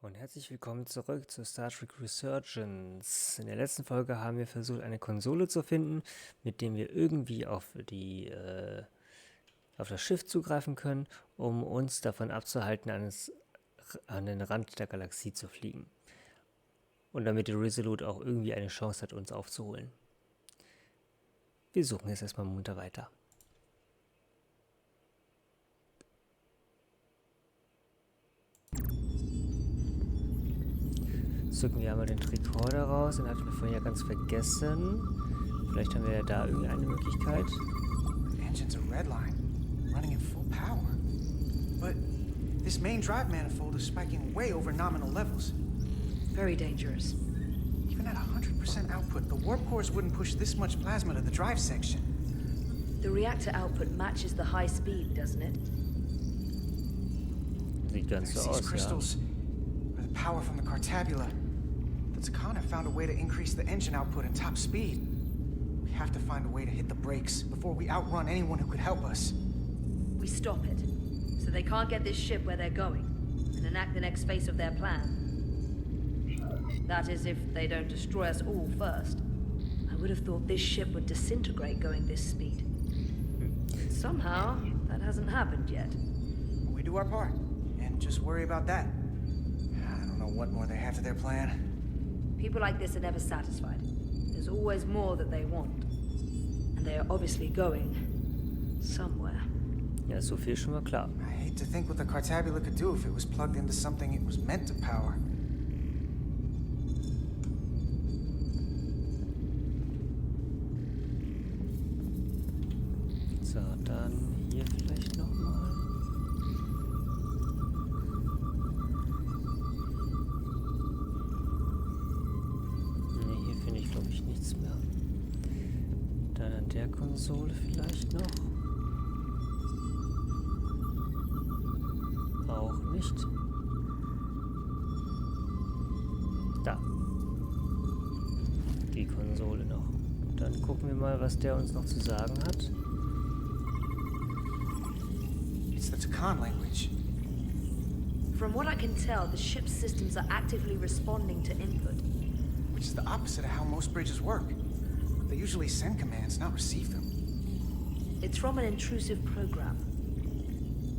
Und herzlich willkommen zurück zu Star Trek Resurgence. In der letzten Folge haben wir versucht, eine Konsole zu finden, mit dem wir irgendwie auf das Schiff zugreifen können, um uns davon abzuhalten, an den Rand der Galaxie zu fliegen. Und damit die Resolute auch irgendwie eine Chance hat, uns aufzuholen. Wir suchen jetzt erstmal munter weiter. Zücken wir einmal den Tricorder raus, den hatten wir vorhin ja ganz vergessen. Vielleicht haben wir ja da irgendeine Möglichkeit. The engine's a red line, running at full power. But this main drive manifold is spiking way over nominal levels. Very dangerous. Even at 100% output, the warp cores wouldn't push this much plasma to the drive section. The reactor output matches the high speed, doesn't it? Sieht ganz so These aus, ja. crystals are the power from the Cartabula. The Tkon have found a way to increase the engine output and top speed. We have to find a way to hit the brakes before we outrun anyone who could help us. We stop it, so they can't get this ship where they're going, and enact the next phase of their plan. That is, if they don't destroy us all first. I would have thought this ship would disintegrate going this speed. Somehow, that hasn't happened yet. We do our part, and just worry about that. I don't know what more they have to their plan. People like this are never satisfied. There's always more that they want. And they are obviously going somewhere. Ja, so viel schon mal klar. I hate to think what the Cartabula could do if it was plugged into something it was meant to power. So, dann hier vielleicht nochmal. Ne, hier finde ich glaube ich nichts mehr. Dann an der Konsole vielleicht noch. Auch nicht. Da. Die Konsole noch. Dann gucken wir mal, was der uns noch zu sagen hat. It's the Tkon language. From what I can tell, the ship's systems are actively responding to input. Which is the opposite of how most bridges work. They usually send commands, not receive them. It's from an intrusive program.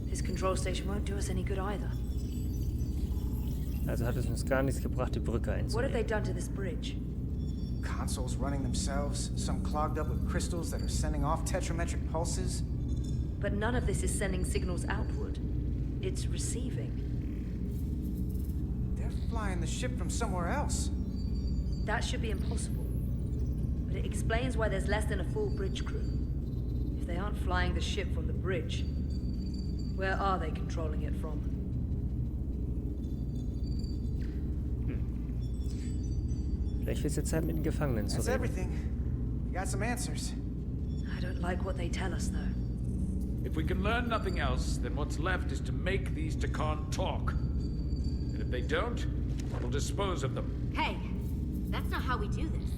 This control station won't do us any good either. Also hat es uns gar nichts gebracht, die Brücke What have they einzunehmen. done to this bridge? Consoles running themselves, some clogged up with crystals that are sending off tetrametric pulses. But none of this is sending signals outward. It's receiving. They're flying the ship from somewhere else. That should be impossible. But it explains why there's less than a full bridge crew. If they aren't flying the ship from the bridge, where are they controlling it from? Vielleicht wird es jetzt Zeit, mit den Gefangenen zu That's reden. everything. We got some answers. I don't like what they tell us, though. If we can learn nothing else, then what's left is to make these Tkon talk. And if they don't, we'll dispose of them. Hey, that's not how we do this.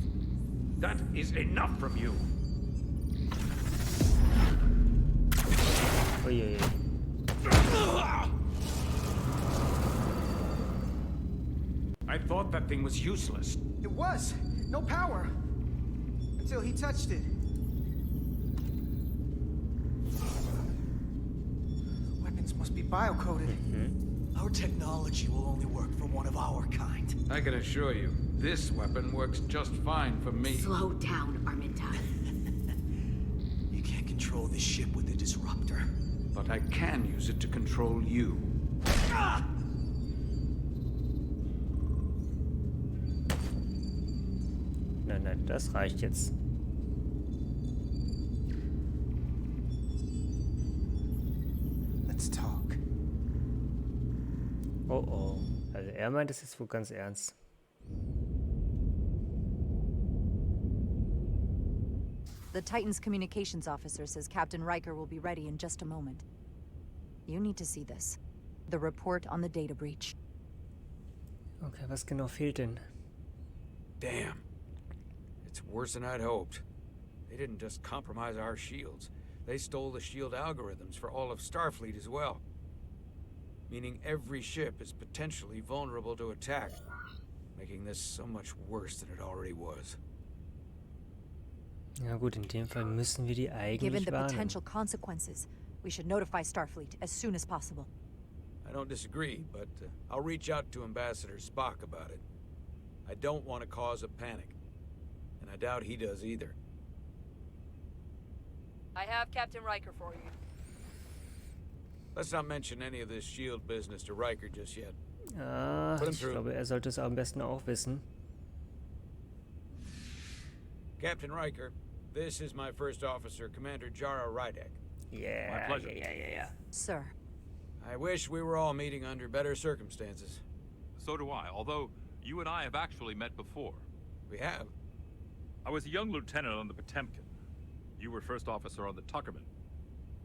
That is enough from you. Uiuiui. I thought that thing was useless. It was. No power. Until he touched it. Weapons must be biocoded. Our technology will only work for one of our kind. I can assure you, this weapon works just fine for me. Slow down, Arminta. You can't control this ship with a disruptor. But I can use it to control you. Nein, nein, das reicht jetzt. Let's talk. Oh oh. Also er meint es jetzt wohl ganz ernst. The Titan's communications officer says Captain Riker will be ready in just a moment. You need to see this. The report on the data breach. Okay, was genau fehlt denn? Damn. It's worse than I'd hoped. They didn't just compromise our shields. They stole the shield algorithms for all of Starfleet as well. meaning every ship is potentially vulnerable to attack, making this so much worse than it already was. Ja gut, in dem Fall müssen wir die Given eigentlich the warnen. potential consequences, we should notify Starfleet as soon as possible. I don't disagree, but I'll reach out to Ambassador Spock about it. I don't want to cause a panic, and I doubt he does either. I have Captain Riker for you. Let's not mention any of this shield business to Riker just yet. Ah, Put him ich through. glaube, er sollte es am besten auch wissen. Captain Riker, this is my first officer, Commander Jara Rydek. Yeah, pleasure. yeah. Sir, I wish we were all meeting under better circumstances. So do I, although you and I have actually met before. We have. I was a young lieutenant on the Potemkin. You were first officer on the Tuckerman.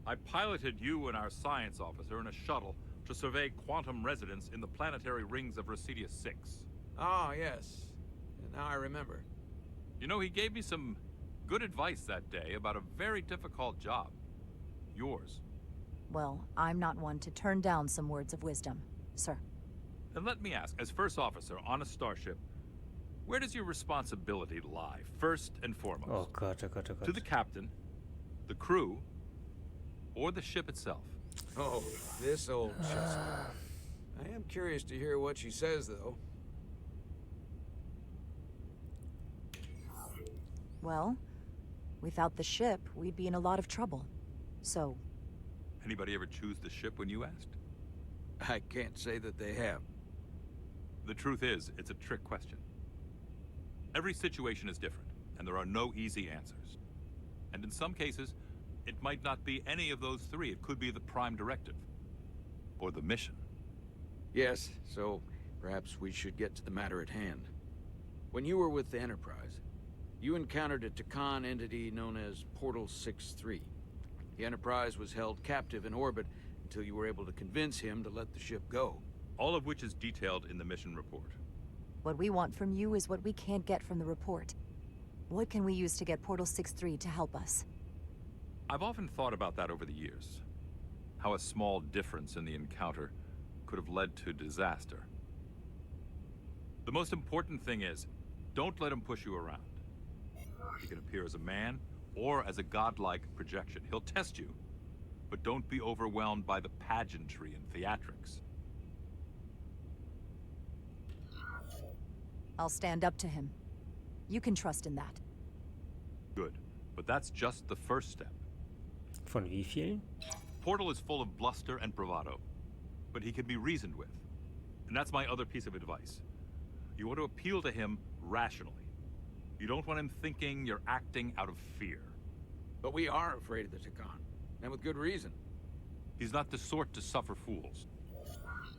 I piloted you and our science officer in a shuttle to survey quantum resonance in the planetary rings of Resurgence 6. Ah, yes. And now I remember. You know, he gave me some good advice that day about a very difficult job. Yours. well, I'm not one to turn down some words of wisdom, sir. And let me ask, as first officer on a starship, where does your responsibility lie, first and foremost? Oh Gott, oh Gott, oh Gott. To the captain, the crew, or the ship itself? Oh, this old chestnut. I am curious to hear what she says, though. Well, without the ship, we'd be in a lot of trouble. So, Anybody ever choose the ship when you asked? I can't say that they have. The truth is, it's a trick question. Every situation is different, and there are no easy answers. And in some cases, it might not be any of those three. It could be the prime directive. Or the mission. Yes, so perhaps we should get to the matter at hand. When you were with the Enterprise, you encountered a Tkon entity known as Portal 6-3. The Enterprise was held captive in orbit until you were able to convince him to let the ship go. All of which is detailed in the mission report. what we want from you is what we can't get from the report. What can we use to get Portal 6-3 to help us? I've often thought about that over the years. How a small difference in the encounter could have led to disaster. The most important thing is, don't let him push you around. He can appear as a man or as a godlike projection. He'll test you, but don't be overwhelmed by the pageantry and theatrics. I'll stand up to him. You can trust in that. Good, but that's just the first step. Von wie vielen? Portal is full of bluster and bravado, but he can be reasoned with. And that's my other piece of advice. You want to appeal to him rationally. You don't want him thinking you're acting out of fear. But we are afraid of the Tkon, and with good reason. He's not the sort to suffer fools.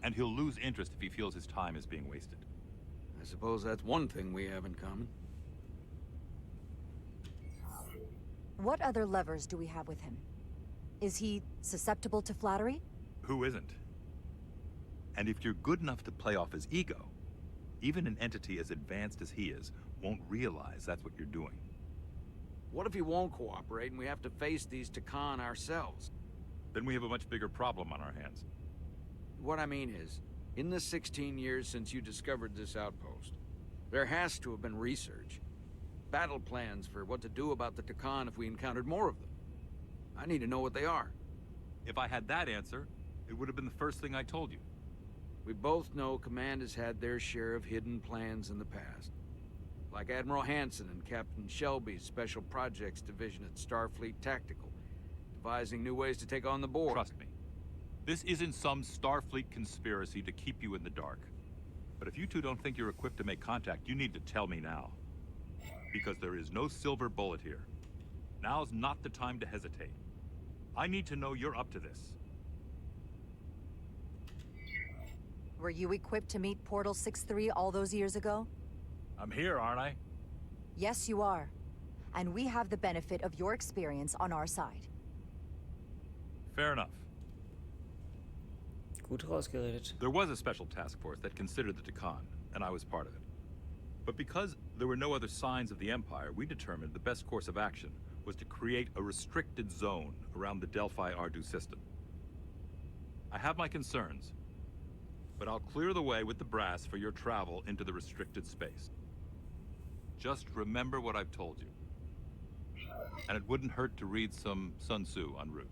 And he'll lose interest if he feels his time is being wasted. I suppose that's one thing we have in common. What other levers do we have with him? Is he susceptible to flattery? Who isn't? And if you're good enough to play off his ego, even an entity as advanced as he is won't realize that's what you're doing. What if he won't cooperate and we have to face these Tkon ourselves? Then we have a much bigger problem on our hands. What I mean is, in the 16 years since you discovered this outpost, there has to have been research. Battle plans for what to do about the Tkon if we encountered more of them. I need to know what they are. If I had that answer, it would have been the first thing I told you. We both know Command has had their share of hidden plans in the past. Like Admiral Hansen and Captain Shelby's Special Projects Division at Starfleet Tactical, devising new ways to take on the board. Trust me. This isn't some Starfleet conspiracy to keep you in the dark. But if you two don't think you're equipped to make contact, you need to tell me now. Because there is no silver bullet here. Now's not the time to hesitate. I need to know you're up to this. Were you equipped to meet Portal 6-3 all those years ago? I'm here, aren't I? Yes, you are. And we have the benefit of your experience on our side. Fair enough. Gut rausgeredet. There was a special task force that considered the Tkon, and I was part of it. But because there were no other signs of the Empire, we determined the best course of action was to create a restricted zone around the Delphi Ardu system. I have my concerns, but I'll clear the way with the brass for your travel into the restricted space. Just remember what I've told you. And it wouldn't hurt to read some Sun Tzu en route.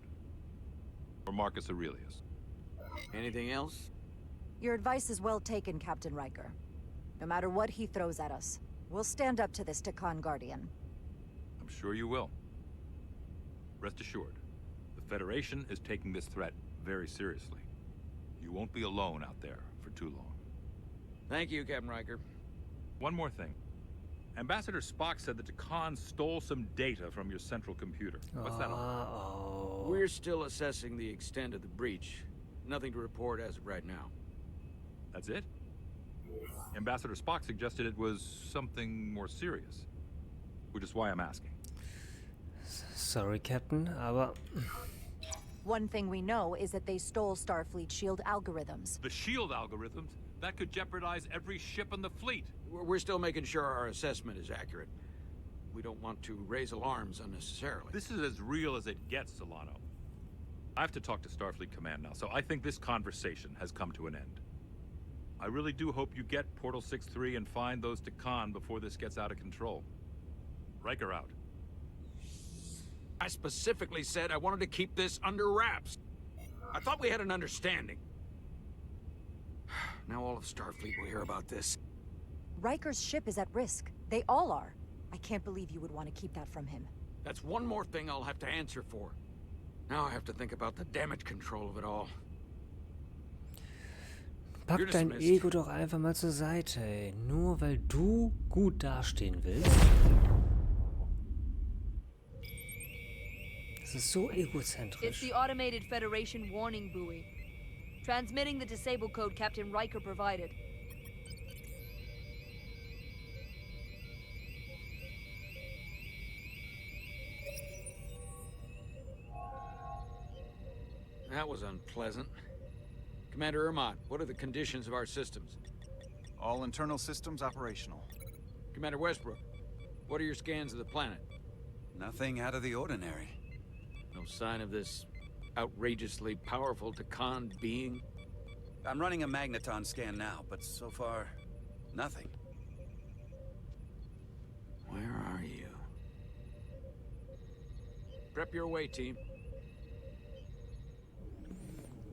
Or Marcus Aurelius. Anything else? Your advice is well taken, Captain Riker. No matter what he throws at us, we'll stand up to this Tkon Guardian. I'm sure you will. Rest assured, the Federation is taking this threat very seriously. You won't be alone out there for too long. Thank you, Captain Riker. One more thing. Ambassador Spock said that Tkon stole some data from your central computer. What's that all? We're still assessing the extent of the breach. Nothing to report as of right now. That's it? Ambassador Spock suggested it was something more serious. Which is why I'm asking. Sorry, Captain, aber... One thing we know is that they stole Starfleet shield algorithms. The shield algorithms? That could jeopardize every ship in the fleet. We're still making sure our assessment is accurate. We don't want to raise alarms unnecessarily. This is as real as it gets, Solano. I have to talk to Starfleet Command now, so I think this conversation has come to an end. I really do hope you get Portal 6-3 and find those Tkon before this gets out of control. Riker out. I specifically said I wanted to keep this under wraps. I thought we had an understanding. Now all of Starfleet will hear about this. Riker's ship is at risk. They all are. I can't believe you would want to keep that from him. That's one more thing I'll have to answer for. Now I have to think about the damage control of it all. Pack dein Ego doch einfach mal zur Seite, ey. Nur weil du gut dastehen willst. Das ist so It's egozentrisch. the automated Federation warning buoy. Transmitting the disable code Captain Riker provided. That was unpleasant. Commander Ermont, what are the conditions of our systems? All internal systems operational. Commander Westbrook, what are your scans of the planet? Nothing out of the ordinary. No sign of this outrageously powerful Tkon being? I'm running a magneton scan now, but so far, nothing. Where are you? Prep your way, team.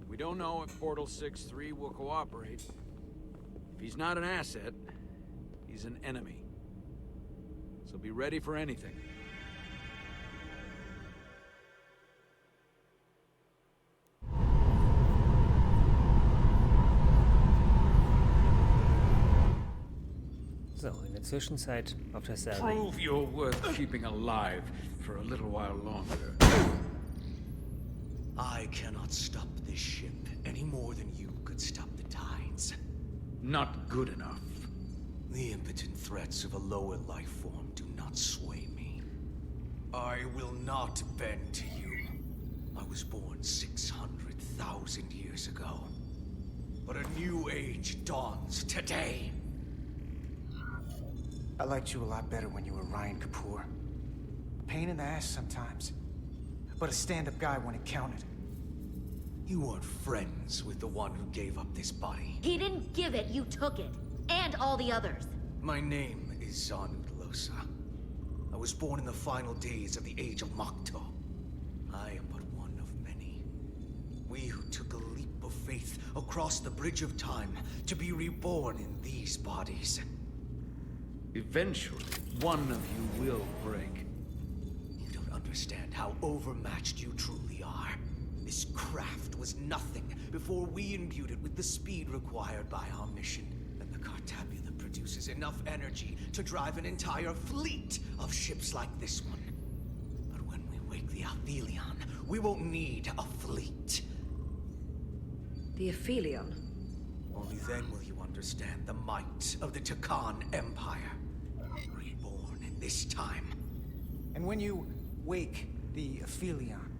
We don't know if Portal 6-3 will cooperate. If he's not an asset, he's an enemy. So be ready for anything. So, in der Zwischenzeit auf der Server. Prove you're worth keeping alive for a little while longer. I cannot stop this ship any more than you could stop the tides. Not good enough. The impotent threats of a lower life form do not sway me. I will not bend to you. I was born 600,000 years ago. But a new age dawns today. I liked you a lot better when you were Ryan Kapoor. Pain in the ass sometimes, but a stand-up guy when it counted. You weren't friends with the one who gave up this body. He didn't give it, you took it. And all the others. My name is Zanud Losa. I was born in the final days of the Age of Makto. I am but one of many. We who took a leap of faith across the bridge of time to be reborn in these bodies. Eventually, one of you will break. You don't understand how overmatched you truly are. This craft was nothing before we imbued it with the speed required by our mission. And the Cartabula produces enough energy to drive an entire fleet of ships like this one. But when we wake the Aphelion, we won't need a fleet. The Aphelion? Only then will you understand the might of the Tkon Empire. Reborn in this time. And when you wake the Aphelion,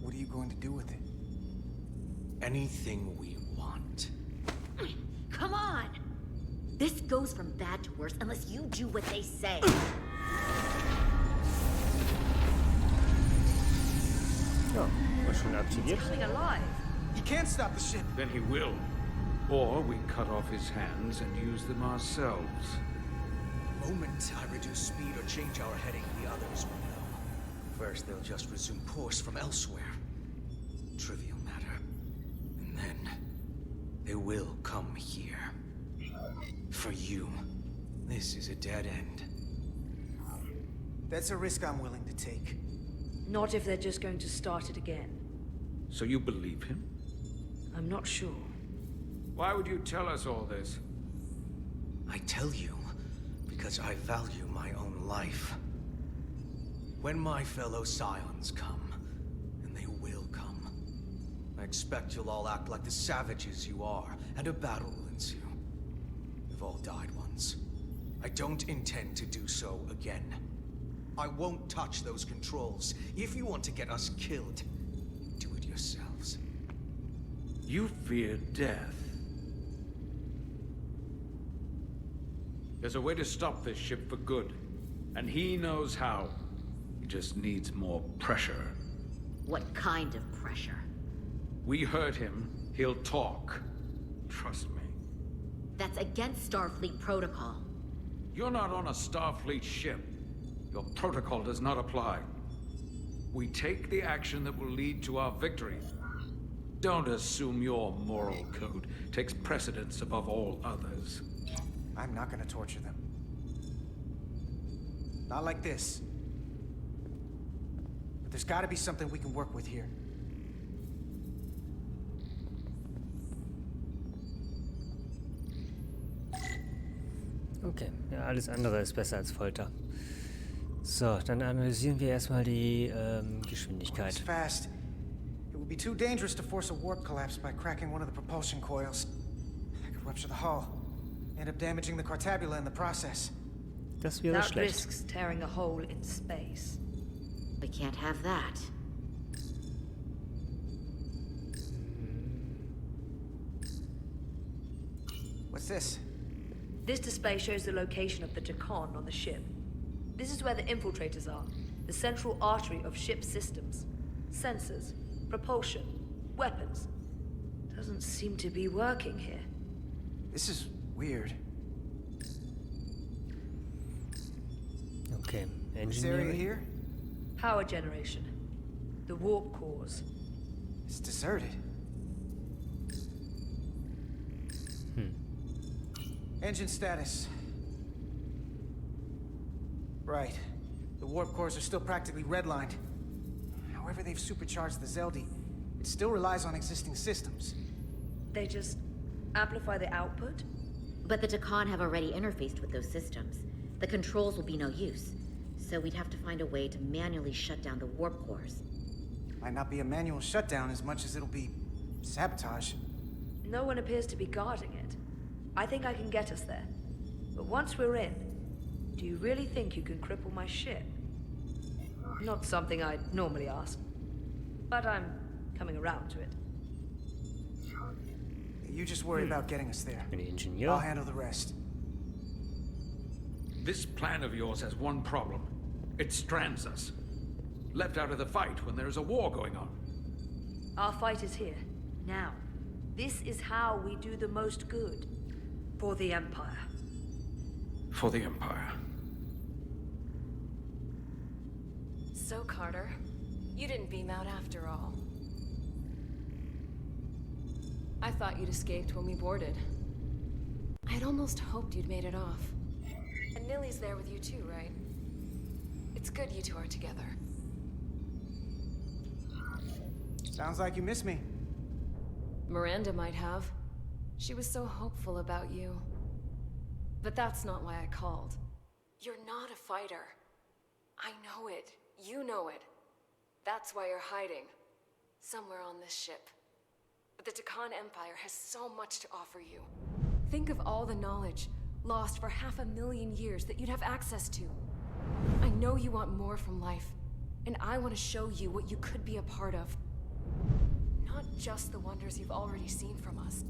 what are you going to do with it? Anything we want. Come on! This goes from bad to worse unless you do what they say. Ja, war schon aktiviert. It's coming alive. He can't stop the ship. Then he will. Or we cut off his hands and use them ourselves. The moment I reduce speed or change our heading, the others will know. First, they'll just resume course from elsewhere. Trivial matter. And then, they will come here. For you, this is a dead end. That's a risk I'm willing to take. Not if they're just going to start it again. So you believe him? I'm not sure. Why would you tell us all this? I tell you, because I value my own life. When my fellow Scions come, and they will come, I expect you'll all act like the savages you are, and a battle will ensue. We've all died once. I don't intend to do so again. I won't touch those controls. If you want to get us killed, do it yourselves. You fear death. There's a way to stop this ship for good, and he knows how. He just needs more pressure. What kind of pressure? We hurt him, he'll talk. Trust me. That's against Starfleet protocol. You're not on a Starfleet ship. Your protocol does not apply. We take the action that will lead to our victory. Don't assume your moral code takes precedence above all others. I'm not gonna torture them. Not like this. But there's gotta be something we can work with here. Okay, ja, alles andere ist besser als Folter. So, dann analysieren wir erstmal die It's Geschwindigkeit. fast. It would be too dangerous to force a warp collapse by cracking one of the propulsion coils. I could rupture the hull. End up damaging the Cartabula in the process. Das wäre That schlecht. risks tearing a hole in space. We can't have that. What's this? This display shows the location of the Tkon on the ship. This is where the infiltrators are, the central artery of ship systems. Sensors, propulsion, weapons. Doesn't seem to be working here. This is weird. Okay, This area Engineering. here? Power generation. The warp cores. It's deserted. Engine status. Right. The warp cores are still practically redlined. However they've supercharged the Zeldi, it still relies on existing systems. They just amplify the output? But the Tkon have already interfaced with those systems. The controls will be no use. So we'd have to find a way to manually shut down the warp cores. Might not be a manual shutdown as much as it'll be sabotage. No one appears to be guarding it. I think I can get us there. But once we're in, do you really think you can cripple my ship? Not something I'd normally ask. But I'm coming around to it. You just worry about getting us there. Bin I'll Ingenieur. handle the rest. This plan of yours has one problem. It strands us. Left out of the fight when there is a war going on. Our fight is here, now. This is how we do the most good. For the Empire. For the Empire. So, Carter, you didn't beam out after all. I thought you'd escaped when we boarded. I'd almost hoped you'd made it off. And Nilly's there with you too, right? It's good you two are together. Sounds like you miss me. Miranda might have. She was so hopeful about you. But that's not why I called. You're not a fighter. I know it. You know it. That's why you're hiding. Somewhere on this ship. But the Tkon Empire has so much to offer you. Think of all the knowledge lost for 500,000 years that you'd have access to. I know you want more from life, and I want to show you what you could be a part of. Not just the wonders you've already seen from us.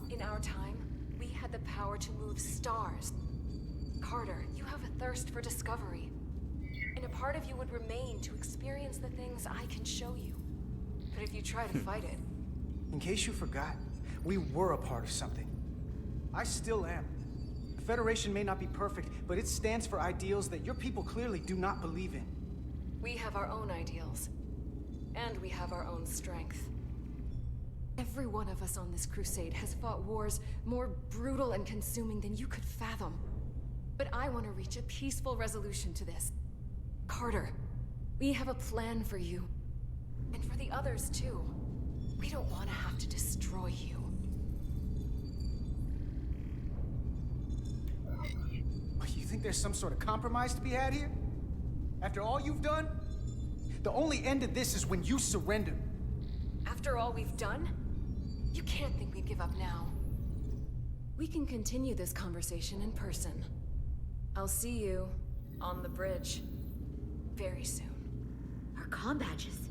In our time, we had the power to move stars. Carter, you have a thirst for discovery. And a part of you would remain to experience the things I can show you. But if you try to fight it... In case you forgot, we were a part of something. I still am. The Federation may not be perfect, but it stands for ideals that your people clearly do not believe in. We have our own ideals. And we have our own strength. Every one of us on this crusade has fought wars more brutal and consuming than you could fathom. But I want to reach a peaceful resolution to this. Carter, we have a plan for you. And for the others, too. We don't want to have to destroy you. You think there's some sort of compromise to be had here? After all you've done? The only end of this is when you surrender. After all we've done? You can't think we'd give up now. We can continue this conversation in person. I'll see you on the bridge very soon. Our comm badges.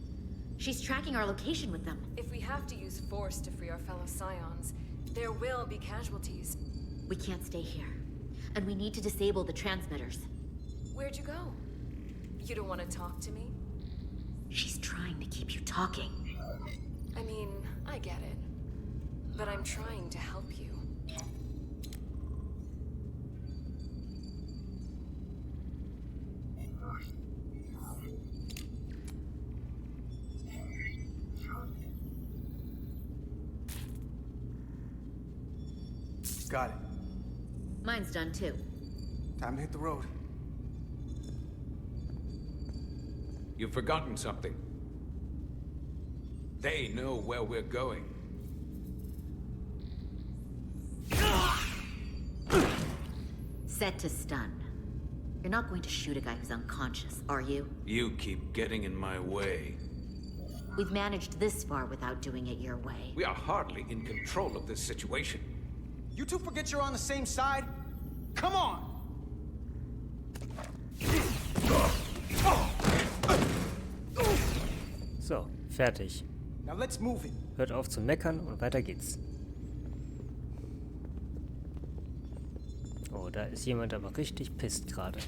She's tracking our location with them. If we have to use force to free our fellow Scions, there will be casualties. We can't stay here. And we need to disable the transmitters. Where'd you go? You don't want to talk to me? She's trying to keep you talking. I mean, I get it. But I'm trying to help you. Got it. Mine's done too. Time to hit the road. You've forgotten something. They know where we're going. Set to stun. You're not going to shoot a guy who's unconscious, are you? You keep getting in my way. We've managed this far without doing it your way. We are hardly in control of this situation. You two forget you're on the same side? Come on! So, fertig. Now let's move it. Hört auf zu meckern und weiter geht's. Oh, da ist jemand aber richtig pisst gerade.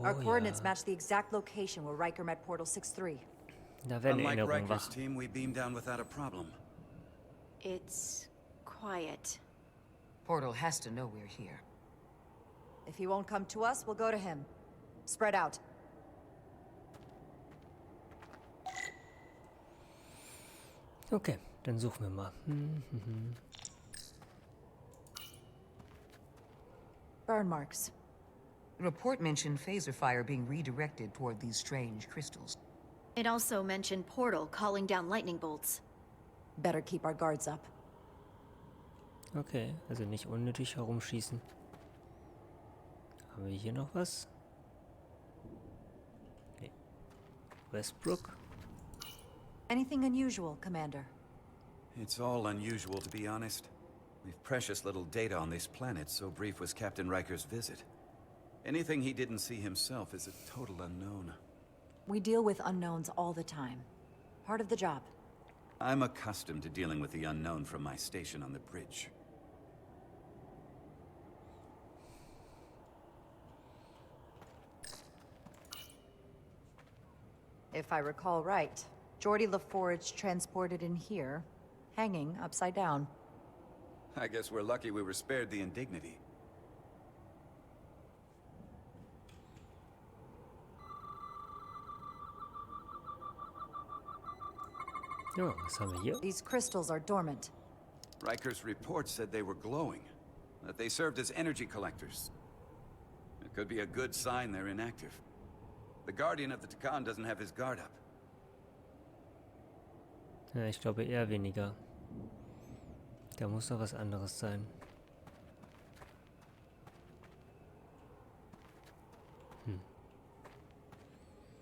Our coordinates match the exact location where Riker met Portal 6-3. Da werden Unlike Erinnerungen Riker's wach. team, we beamed down without a problem. It's quiet. Portal has to know we're here. If he won't come to us, we'll go to him. Spread out. Okay, dann suchen wir mal. Burn marks. The report mentioned phaser fire being redirected toward these strange crystals. It also mentioned Portal calling down lightning bolts. Better keep our guards up. Okay, also nicht unnötig herumschießen. Haben wir hier noch was? Nee. Westbrook? Anything unusual, Commander? It's all unusual, to be honest. We've precious little data on this planet, so brief was Captain Riker's visit. Anything he didn't see himself is a total unknown. We deal with unknowns all the time. Part of the job. I'm accustomed to dealing with the unknown from my station on the bridge. If I recall right, Geordi LaForge transported in here, hanging upside down. I guess we're lucky we were spared the indignity. Ja, was haben wir hier? These crystals are dormant. Riker's report said they were glowing, that they served as energy collectors. It could be a good sign they're inactive. The Guardian of the Tkon doesn't have his guard up. Ja, ich glaube eher weniger. Da muss doch was anderes sein.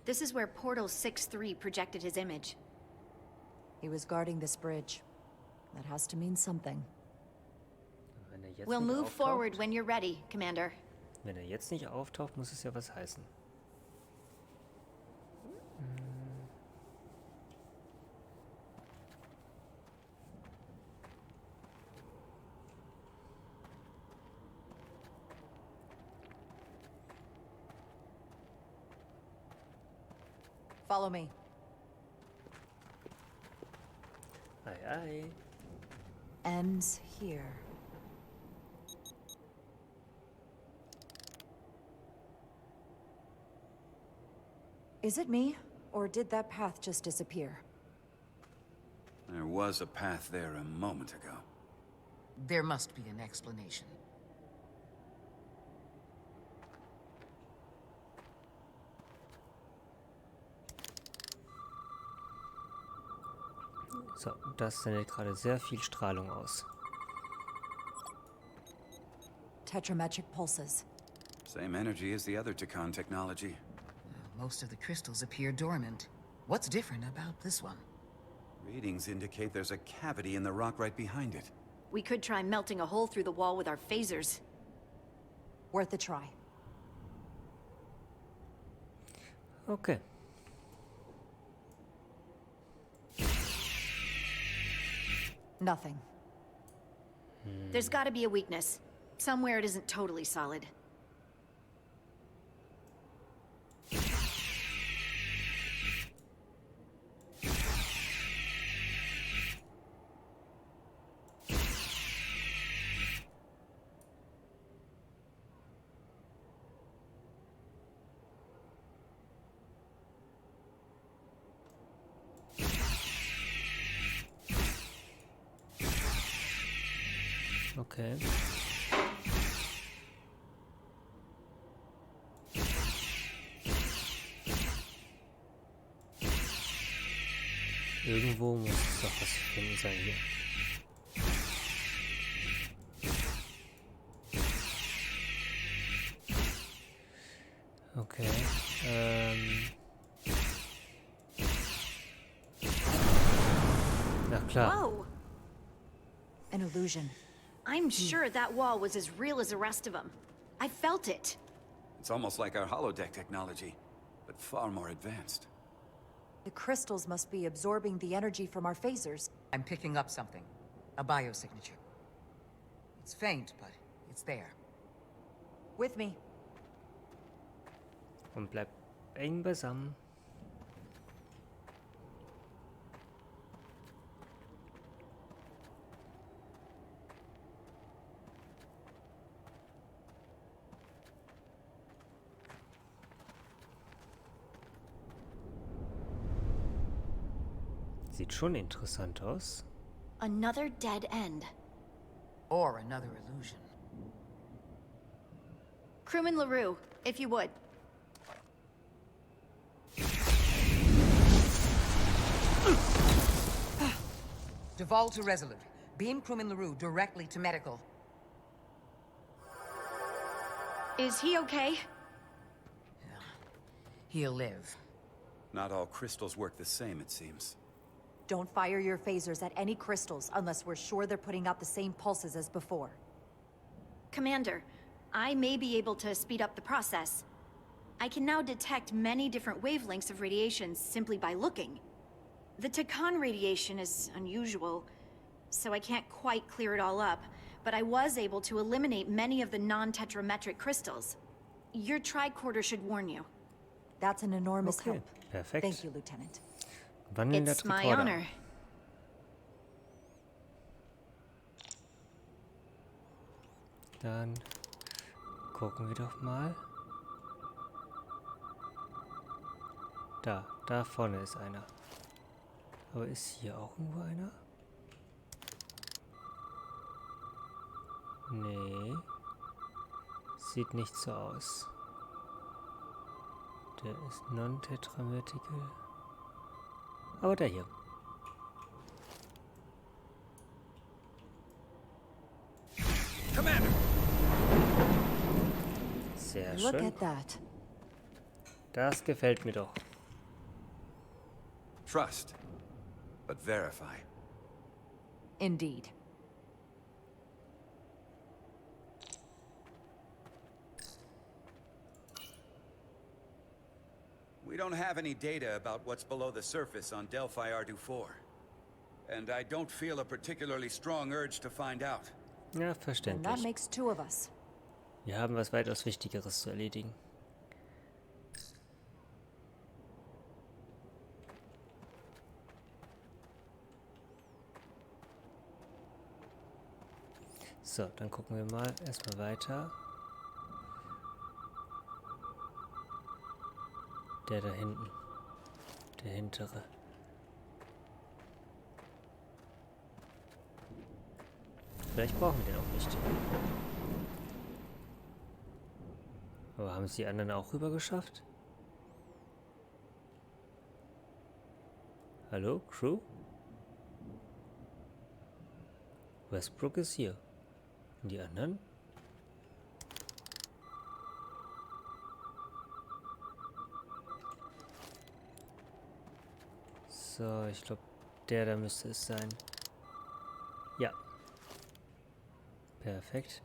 This is where Portal 6-3 projected his image. He was guarding this bridge. That has to mean something. Wenn er jetzt We'll nicht move auftaucht- forward when you're ready, Commander. Wenn er jetzt nicht auftaucht, muss es ja was heißen. Follow me. Ei, ei. Ends here. Is it me, or did that path just disappear? There was a path there a moment ago. There must be an explanation. So, das sendet gerade sehr viel Strahlung aus. Tetrametric pulses. Same energy as the other Tkon technology. Most of the crystals appear dormant. What's different about this one? Readings indicate there's a cavity in the rock right behind it. We could try melting a hole through the wall with our phasers. Worth a try. Okay. Nothing. There's gotta be a weakness. Somewhere it isn't totally solid. Okay. Irgendwo muss es doch was zu finden sein hier. Okay. Na klar. Whoa! An illusion. I'm sure that wall was as real as the rest of them. I felt it. It's almost like our holodeck technology, but far more advanced. The crystals must be absorbing the energy from our phasers. I'm picking up something. A biosignature. It's faint, but it's there. With me. Und bleibt eng beisammen. Sieht schon interessant aus. Another dead end. Or another illusion. Crewman LaRue, if you would. Devolve to Resolute. Beam crewman LaRue directly to medical. Is he okay? He'll live. Not all crystals work the same, it seems. Don't fire your phasers at any crystals unless we're sure they're putting out the same pulses as before. Commander, I may be able to speed up the process. I can now detect many different wavelengths of radiation simply by looking. The Tkon radiation is unusual, so I can't quite clear it all up, but I was able to eliminate many of the non-tetrametric crystals. Your tricorder should warn you. That's an enormous Okay, help. perfekt. Thank you, Lieutenant. Wandelnder It's my Tricorder. honor. Dann gucken wir doch mal. Da vorne ist einer. Aber ist hier auch irgendwo einer? Nee. Sieht nicht so aus. Der ist non-tetrametrical. Aber der hier. Commander! Sehr Look schön. at that. Das gefällt mir doch. Trust, but verify. Indeed. We don't have any data about what's below the surface on Delphi Ardu-4. And I don't feel a particularly strong urge to find out. Ja, And that verständlich. makes two of us. Wir haben was weitaus Wichtigeres zu erledigen. So, dann gucken wir mal erstmal weiter. Der da hinten. Der hintere. Vielleicht brauchen wir den auch nicht. Aber haben es die anderen auch rüber geschafft? Hallo, Crew? Westbrook ist hier. Und die anderen? So, ich glaube, der da müsste es sein. Ja. Perfekt.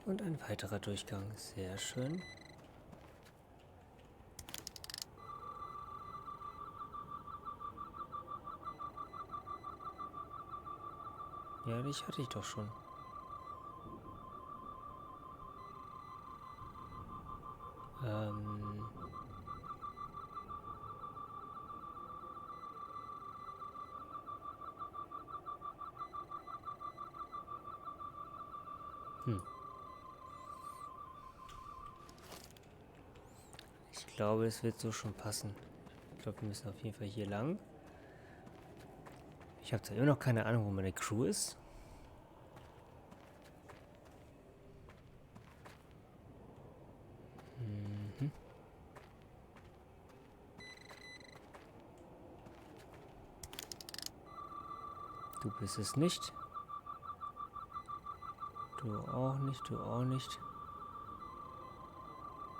Und ein weiterer Durchgang. Sehr schön. Ja, dich hatte ich doch schon. Ich glaube, es wird so schon passen. Ich glaube, wir müssen auf jeden Fall hier lang. Ich habe zwar immer noch keine Ahnung, wo meine Crew ist. Du bist es nicht. Du auch nicht, du auch nicht.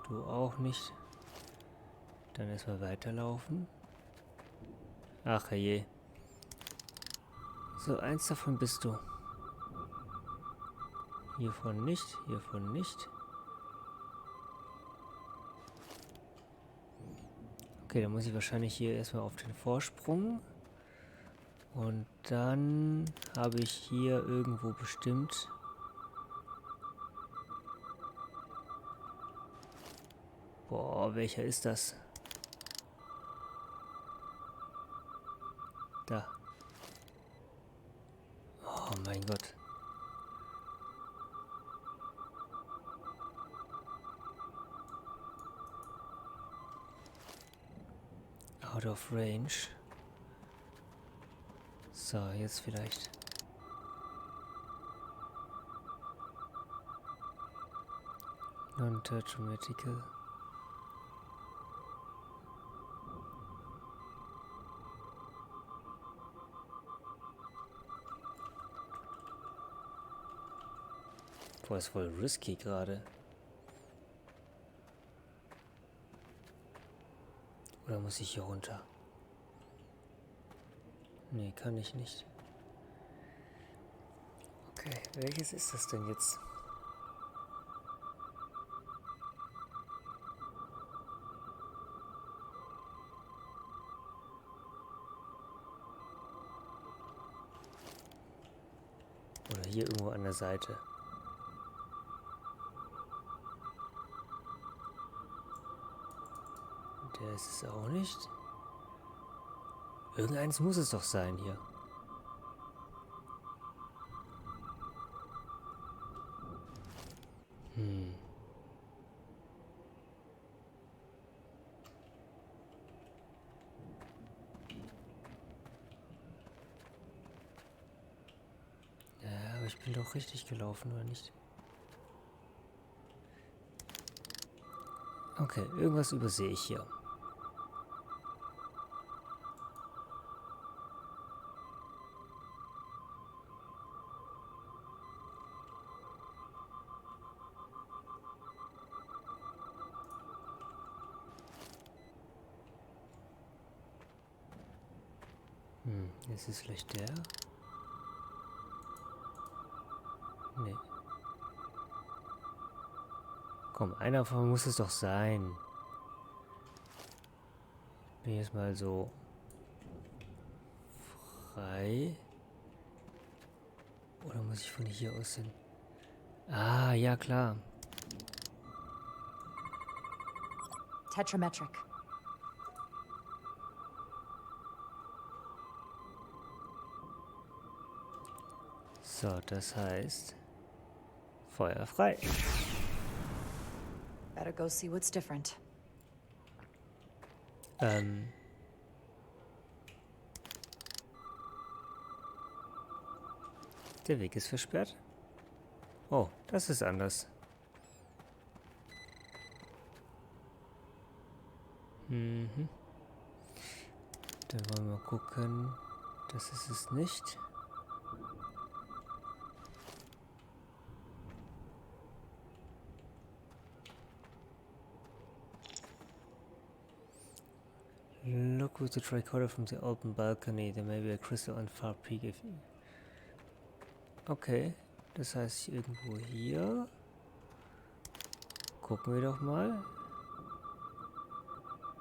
Du auch nicht. Dann erstmal weiterlaufen. Ach je. So, eins davon bist du. Hiervon nicht, hiervon nicht. Okay, dann muss ich wahrscheinlich hier erstmal auf den Vorsprung. Und dann habe ich hier irgendwo bestimmt... Boah, welcher ist das? Da. Oh mein Gott. Out of range. So, jetzt vielleicht. Non-touch-matical. Boah, ist voll risky gerade. Oder muss ich hier runter? Nee, kann ich nicht. Okay, welches ist das denn jetzt? Oder hier irgendwo an der Seite. Der ist es auch nicht. Irgendeins muss es doch sein hier. Ja, aber ich bin doch richtig gelaufen, oder nicht? Okay, irgendwas übersehe ich hier. Ist es vielleicht der? Nee. Komm, einer von muss es doch sein. Bin jetzt mal so frei. Oder muss ich von hier aus hin? Ah, ja klar. Tetrametric. So, das heißt, Feuer frei. Better go see what's different. Der Weg ist versperrt. Oh, das ist anders. Mhm. Dann wollen wir mal gucken. Das ist es nicht. Look with the tricorder from the open balcony. There may be a crystal on far peak if you... Okay, das heißt irgendwo hier. Gucken wir doch mal.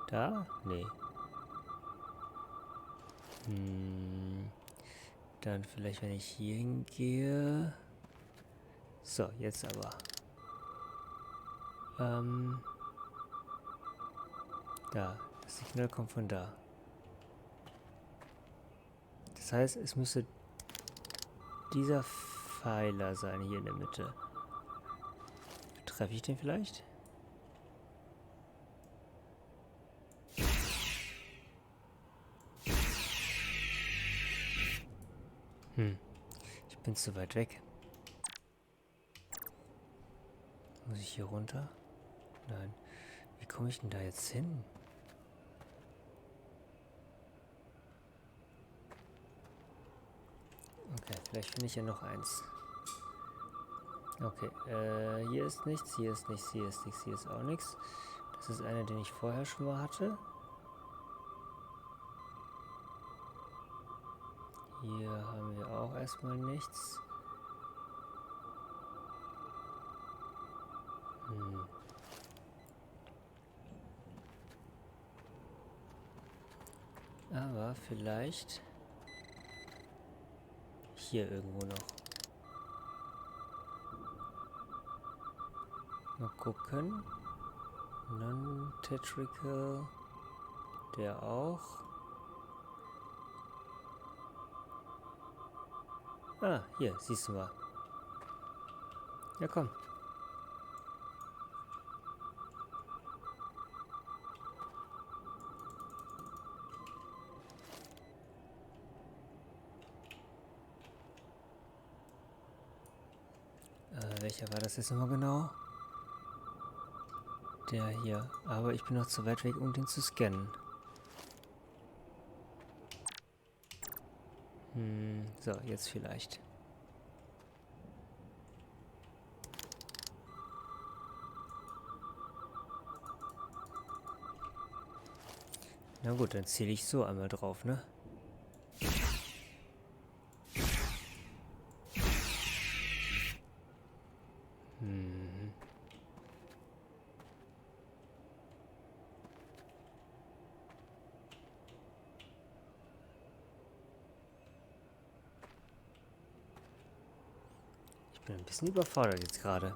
Da? Nee. Dann vielleicht, wenn ich hier hingehe. So, jetzt aber. Da. Das Signal kommt von da. Das heißt, es müsste dieser Pfeiler sein hier in der Mitte. Treffe ich den vielleicht? Ich bin zu weit weg. Muss ich hier runter? Nein. Wie komme ich denn da jetzt hin? Okay, vielleicht finde ich ja noch eins. Okay, hier ist nichts, hier ist nichts, hier ist nichts, hier ist auch nichts. Das ist einer, den ich vorher schon mal hatte. Hier haben wir auch erstmal nichts. Aber vielleicht hier irgendwo noch. Mal gucken. Non-tetrical. Der auch. Ah, hier, siehst du mal. Ja, komm. Welcher war das jetzt nochmal genau? Der hier. Aber ich bin noch zu weit weg, um den zu scannen. So, jetzt vielleicht. Na gut, dann zähle ich so einmal drauf, ne? Ich bin ein bisschen überfordert jetzt gerade.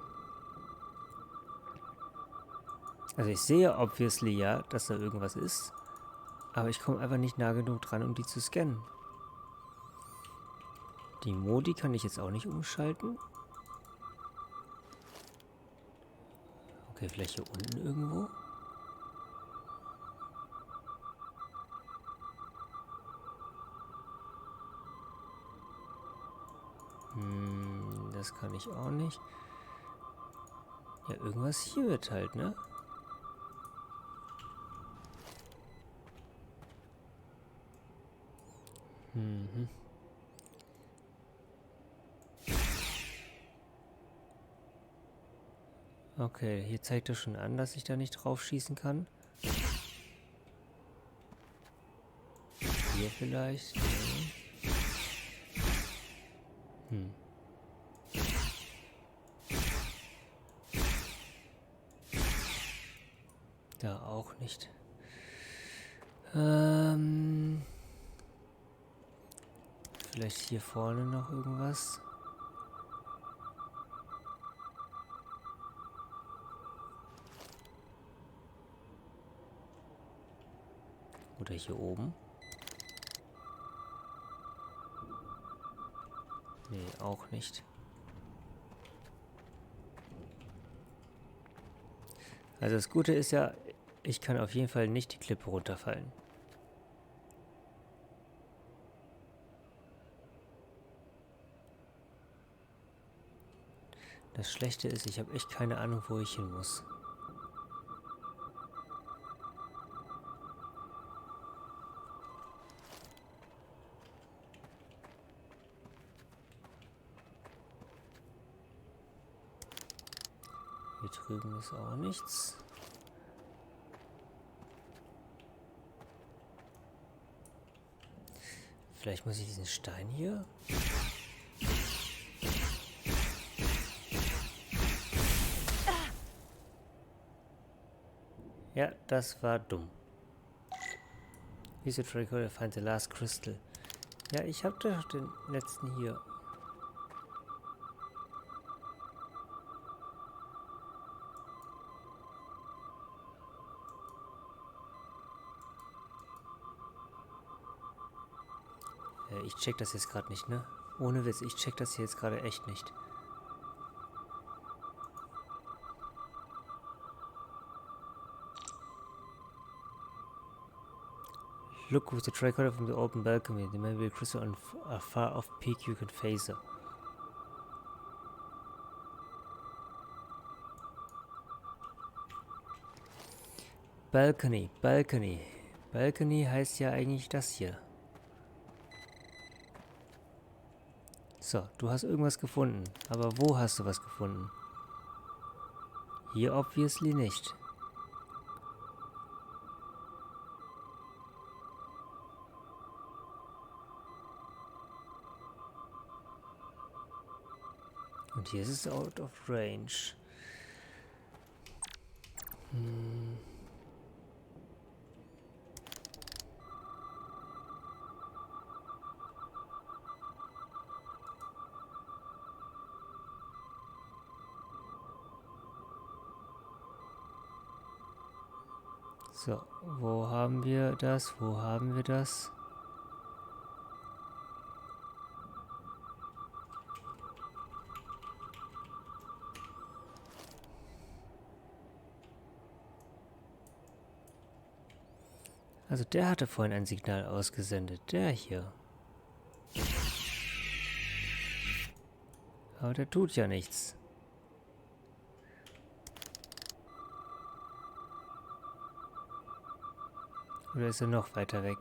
Also ich sehe obviously ja, dass da irgendwas ist. Aber ich komme einfach nicht nah genug dran, um die zu scannen. Die Modi kann ich jetzt auch nicht umschalten. Okay, vielleicht hier unten irgendwo. Das kann ich auch nicht. Ja, irgendwas hier wird halt, ne? Okay, hier zeigt er schon an, dass ich da nicht drauf schießen kann. Hier vielleicht. Da auch nicht. Vielleicht hier vorne noch irgendwas. Oder hier oben. Nee, auch nicht. Also das Gute ist ja, ich kann auf jeden Fall nicht die Klippe runterfallen. Das Schlechte ist, ich habe echt keine Ahnung, wo ich hin muss. Hier drüben ist auch nichts. Vielleicht muss ich diesen Stein hier... Ja, das war dumm. Wieso Record find the last crystal? Ja, ich habe doch den letzten hier. Ich check das jetzt gerade nicht, ne? Ohne Witz, ich check das hier jetzt gerade echt nicht. Look with the tricorder from the open balcony. There may be a crystal on a far-off peak you can phaser. Balcony, Balcony. Balcony heißt ja eigentlich das hier. So, du hast irgendwas gefunden. Aber wo hast du was gefunden? Hier obviously nicht. Und hier ist es out of range. So, wo haben wir das? Wo haben wir das? Also der hatte vorhin ein Signal ausgesendet. Der hier. Aber der tut ja nichts. Oder ist er noch weiter weg?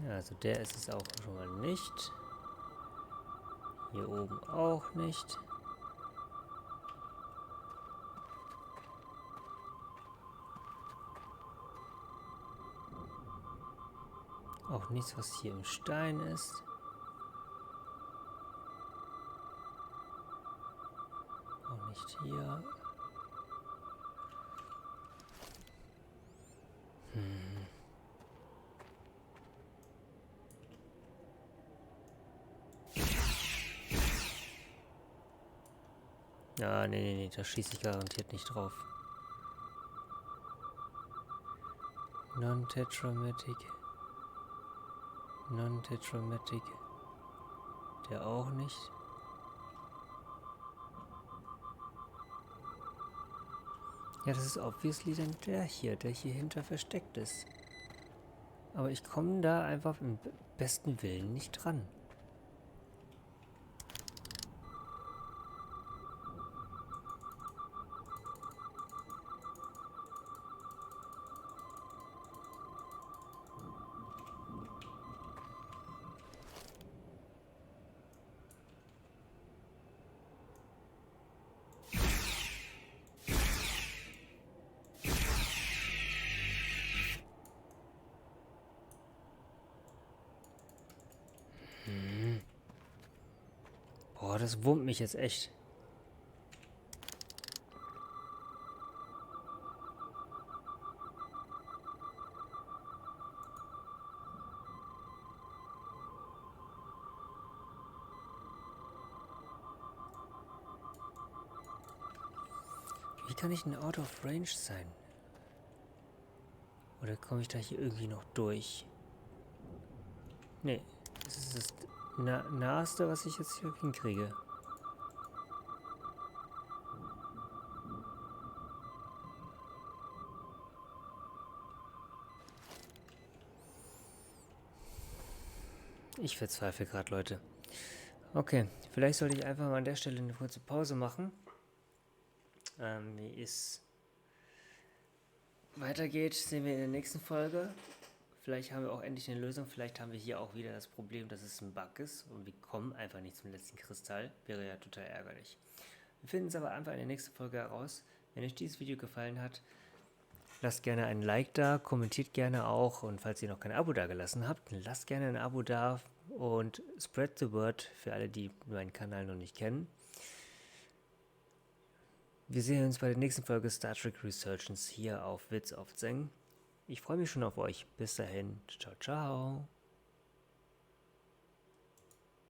Ja, also der ist es auch schon mal nicht. Hier oben auch nicht. Auch nichts, was hier im Stein ist. Auch nicht hier. Ja, nee, da schieße ich garantiert nicht drauf. Non-tetramatic. Non-tetramatic. Der auch nicht. Ja, das ist obviously dann der hier hinter versteckt ist. Aber ich komme da einfach im besten Willen nicht dran. Boah, das wurmt mich jetzt echt. kann ich denn out of range sein? Oder komme ich da hier irgendwie noch durch? Nee, das ist das Naheste, was ich jetzt hier hinkriege. Ich verzweifle gerade, Leute. Okay, vielleicht sollte ich einfach mal an der Stelle eine kurze Pause machen. Wie es weitergeht, sehen wir in der nächsten Folge. Vielleicht haben wir auch endlich eine Lösung. Vielleicht haben wir hier auch wieder das Problem, dass es ein Bug ist und wir kommen einfach nicht zum letzten Kristall. Wäre ja total ärgerlich. Wir finden es aber einfach in der nächsten Folge heraus. Wenn euch dieses Video gefallen hat, lasst gerne ein Like da, kommentiert gerne auch und falls ihr noch kein Abo da gelassen habt, lasst gerne ein Abo da und spread the word für alle, die meinen Kanal noch nicht kennen. Wir sehen uns bei der nächsten Folge Star Trek Resurgence hier auf Witz auf Zeng. Ich freue mich schon auf euch. Bis dahin. Ciao, ciao.